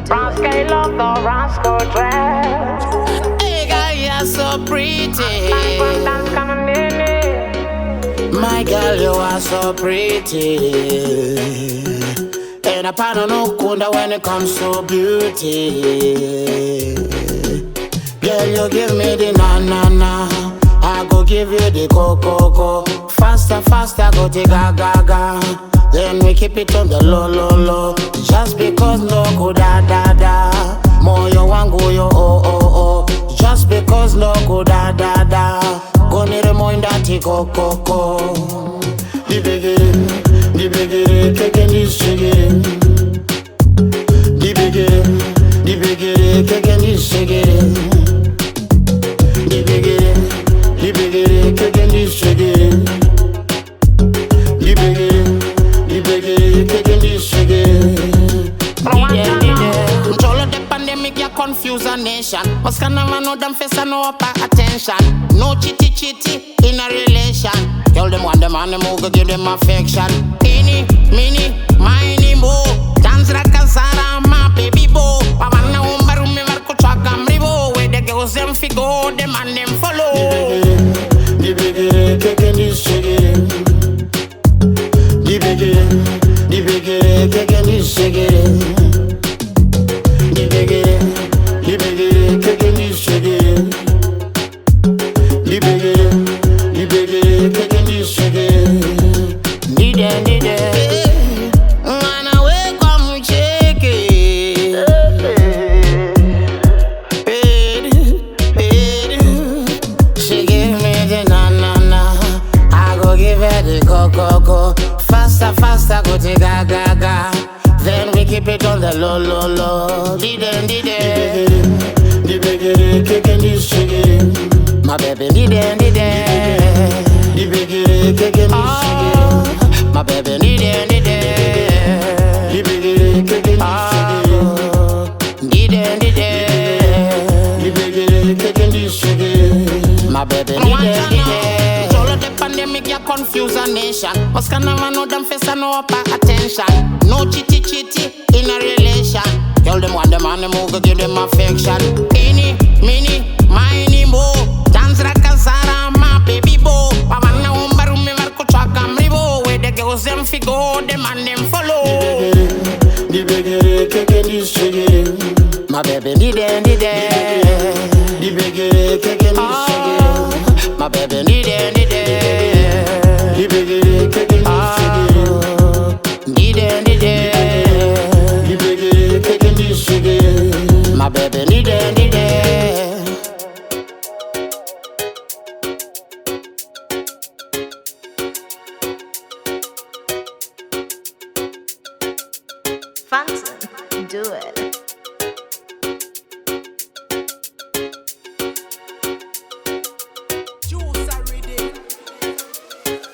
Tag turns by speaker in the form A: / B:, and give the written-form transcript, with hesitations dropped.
A: Rascal love the rascal dress.
B: Hey girl, you're so pretty. My girl, you are so pretty. And I don't know when it comes to beauty. Girl, you give me the na-na-na, I go give you the go-go-go. Faster, faster, go to ga-ga-ga. Then we keep it on the low-low-low. Just because no go da-da-da. More you want go yo oh-oh-oh. Just because no go da-da-da. Go need a more in that go-go-go. The biggie, cake and this chicken. The biggie, cake and this chicken. The biggie, cake and this chicken. The biggie, cake and this chicken. Control of the pandemic, you confuse a nation. What's kind of no damn face and no upper attention. No chitty in a relation. Tell them one them on the move, give them affection. Teeny, mini, miny, mo. Dance like a Zara, my baby bo. Pavana umbaru me marco chagam ribo. Where the girls them figo, them and them follow. The biggie, cake and this chicken. The biggie, cake and this chicken. The biggie, cake and this chicken. The biggie, cake and this chicken. Need it. Man, I wake up, shake it. She give me the na-na-na, I go give her the go-go-go. Faster, go to ga-ga-ga. Then we keep it on the low-low-low. The biggie, cake and this chicken. My baby, the biggie, cake and this chicken. My baby, the biggie, cake and this chicken. The biggie, cake and this chicken. My baby, the pandemic, you confuse a nation. What's kind of no damn face and no upper attention. No chitty in a relation. Tell them one them on the move, give them affection. Teeny, mini, miny, mo. Dance like a Zara, my baby bo. Pavana umbaru me marco chagam ribo. Where the girls them figo, them and them follow. The biggie, cake and this chicken. My baby, the biggie, cake and this chicken. My baby, the biggie, cake and this chicken. The biggie, cake and this chicken. My baby, the
C: Fancy, do it.